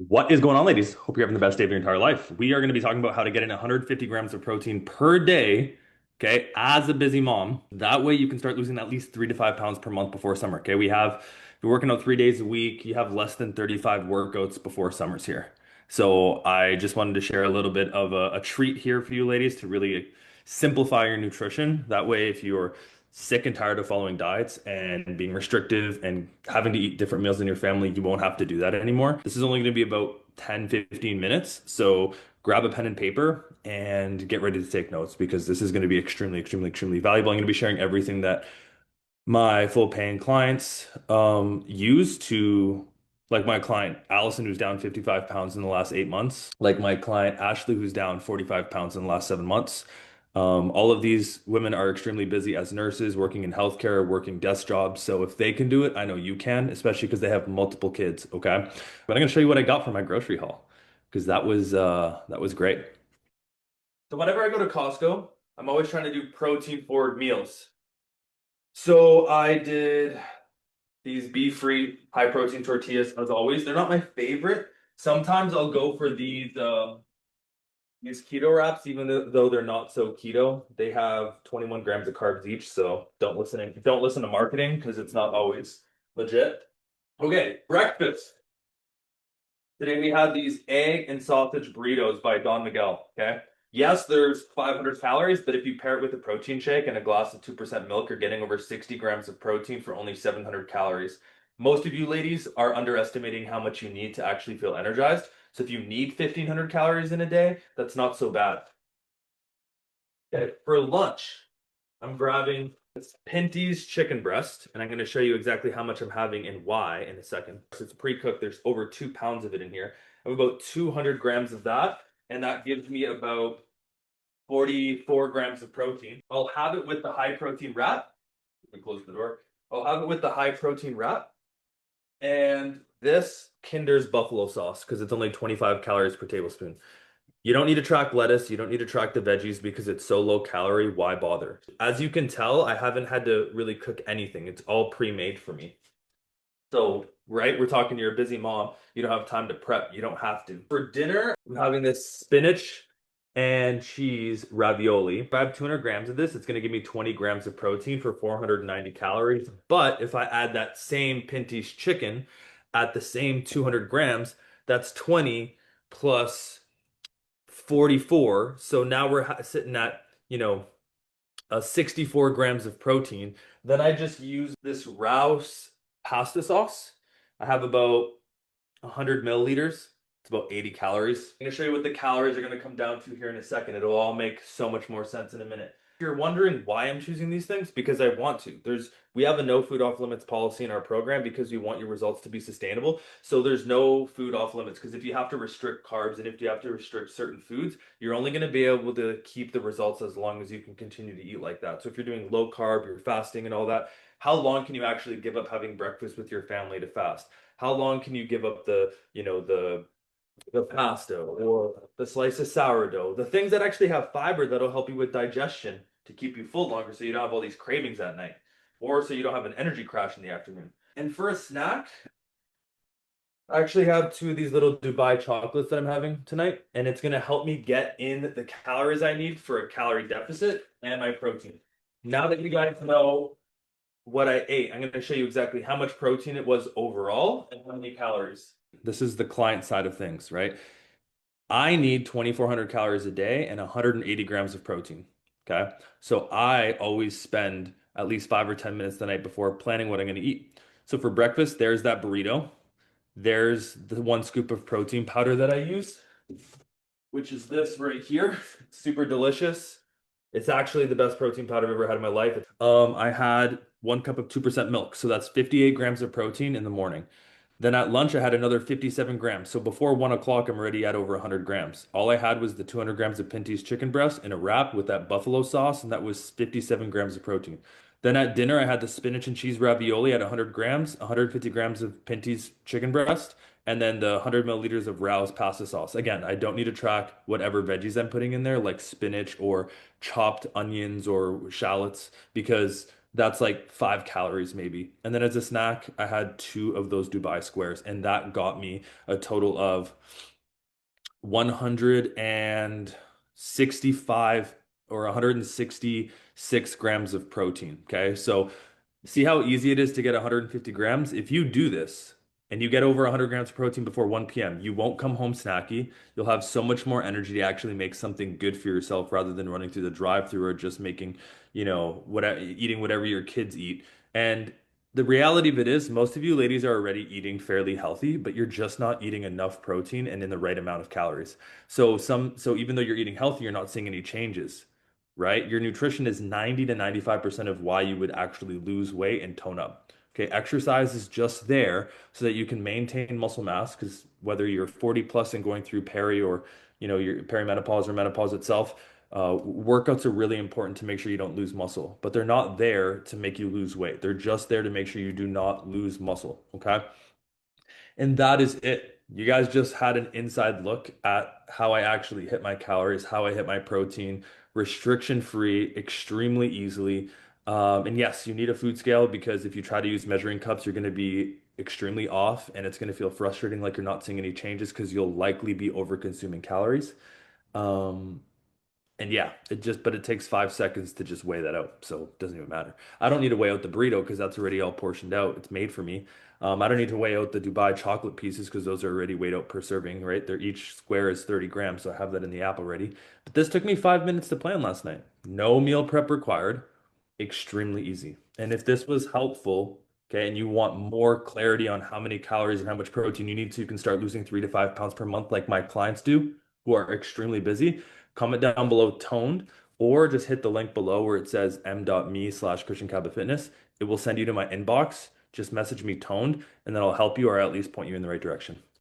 What is going on, ladies? Hope you're having the best day of your entire life. We are going to be talking about how to get in 150 grams of protein per day, okay, as a busy mom. That way you can start losing at least 3 to 5 pounds per month before summer, okay? You're working out 3 days a week, you have less than 35 workouts before summer's here. So I just wanted to share a little bit of a treat here for you ladies to really simplify your nutrition. That way, if you're sick and tired of following diets and being restrictive and having to eat different meals in your family, you won't have to do that anymore. This is only going to be about 10, 15 minutes. So grab a pen and paper and get ready to take notes because this is going to be extremely, extremely, extremely valuable. I'm going to be sharing everything that my full paying clients use to, like my client Allison, who's down 55 pounds in the last 8 months, like my client Ashley, who's down 45 pounds in the last 7 months. All of these women are extremely busy as nurses, working in healthcare, working desk jobs. So if they can do it, I know you can, especially because they have multiple kids. Okay. But I'm gonna show you what I got for my grocery haul because that was great. So whenever I go to Costco, I'm always trying to do protein forward meals. So I did these beef-free high protein tortillas as always. They're not my favorite. Sometimes I'll go for these keto wraps, even though they're not so keto. They have 21 grams of carbs each, so don't listen to marketing because it's not always legit. Okay, breakfast. Today we had these egg and sausage burritos by Don Miguel. Okay. Yes, there's 500 calories, but if you pair it with a protein shake and a glass of 2% milk, you're getting over 60 grams of protein for only 700 calories. Most of you ladies are underestimating how much you need to actually feel energized. So if you need 1,500 calories in a day, that's not so bad. Okay, for lunch, I'm grabbing this Pinty's chicken breast, and I'm going to show you exactly how much I'm having and why in a second. So it's pre-cooked. There's over 2 pounds of it in here. I have about 200 grams of that, and that gives me about 44 grams of protein. I'll have it with the high protein wrap. Let me close the door. I'll have it with the high protein wrap and this Kinder's buffalo sauce because it's only 25 calories per tablespoon. You don't need to track lettuce. You don't need to track the veggies because it's so low calorie. Why bother? As you can tell, I haven't had to really cook anything. It's all pre-made for me. So, right, we're talking you're a busy mom. You don't have time to prep. You don't have to. For dinner, I'm having this spinach and cheese ravioli. If I have 200 grams of this, it's going to give me 20 grams of protein for 490 calories. But if I add that same Pinty's chicken at the same 200 grams, that's 20 plus 44. So now we're sitting at, 64 grams of protein. Then I just use this Rouse pasta sauce. I have about 100 milliliters. It's about 80 calories. I'm going to show you what the calories are going to come down to here in a second. It'll all make so much more sense in a minute. If you're wondering why I'm choosing these things, because I want to. We have a no food off limits policy in our program because we want your results to be sustainable. So there's no food off limits because if you have to restrict carbs and if you have to restrict certain foods, you're only going to be able to keep the results as long as you can continue to eat like that. So if you're doing low carb, you're fasting and all that, how long can you actually give up having breakfast with your family to fast? How long can you give up the pasta or the slice of sourdough, the things that actually have fiber that'll help you with digestion to keep you full longer so you don't have all these cravings at night or so you don't have an energy crash in the afternoon. And for a snack, I actually have two of these little Dubai chocolates that I'm having tonight, and it's going to help me get in the calories I need for a calorie deficit and my protein. Now that you guys know what I ate, I'm going to show you exactly how much protein it was overall and how many calories. This is the client side of things, right? I need 2,400 calories a day and 180 grams of protein. Okay. So I always spend at least 5 or 10 minutes the night before planning what I'm going to eat. So for breakfast, there's that burrito. There's the 1 scoop of protein powder that I use, which is this right here. Super delicious. It's actually the best protein powder I've ever had in my life. I had 1 cup of 2% milk, so that's 58 grams of protein in the morning. Then at lunch, I had another 57 grams. So before 1 o'clock, I'm already at over 100 grams. All I had was the 200 grams of Pinty's chicken breast in a wrap with that buffalo sauce, and that was 57 grams of protein. Then at dinner, I had the spinach and cheese ravioli at 100 grams, 150 grams of Pinty's chicken breast, and then the 100 milliliters of Rao's pasta sauce. Again, I don't need to track whatever veggies I'm putting in there, like spinach or chopped onions or shallots, because That's like 5 calories maybe. And then as a snack, I had two of those Dubai squares, and that got me a total of 165 or 166 grams of protein. Okay. So see how easy it is to get 150 grams? If you do this and you get over 100 grams of protein before 1 p.m., you won't come home snacky. You'll have so much more energy to actually make something good for yourself rather than running through the drive-through or just making, eating whatever your kids eat. And the reality of it is, most of you ladies are already eating fairly healthy, but you're just not eating enough protein and in the right amount of calories. So even though you're eating healthy, you're not seeing any changes, right? Your nutrition is 90 to 95% of why you would actually lose weight and tone up. Okay, exercise is just there so that you can maintain muscle mass because whether you're 40 plus and going through peri or your perimenopause or menopause itself, workouts are really important to make sure you don't lose muscle, but they're not there to make you lose weight. They're just there to make sure you do not lose muscle. Okay. And that is it. You guys just had an inside look at how I actually hit my calories, how I hit my protein, restriction free, extremely easily. And yes, you need a food scale because if you try to use measuring cups, you're going to be extremely off and it's going to feel frustrating like you're not seeing any changes because you'll likely be over consuming calories. Um, and yeah, but it takes 5 seconds to just weigh that out. So it doesn't even matter. I don't need to weigh out the burrito because that's already all portioned out. It's made for me. I don't need to weigh out the Dubai chocolate pieces because those are already weighed out per serving, right? They're each square is 30 grams. So I have that in the app already. But this took me 5 minutes to plan last night. No meal prep required. Extremely easy. And if this was helpful, okay, and you want more clarity on how many calories and how much protein you need so you can start losing 3 to 5 pounds per month like my clients do who are extremely busy, comment down below toned, or just hit the link below where it says m.me/Christian Cabot Fitness. It will send you to my inbox. Just message me toned, and then I'll help you or at least point you in the right direction.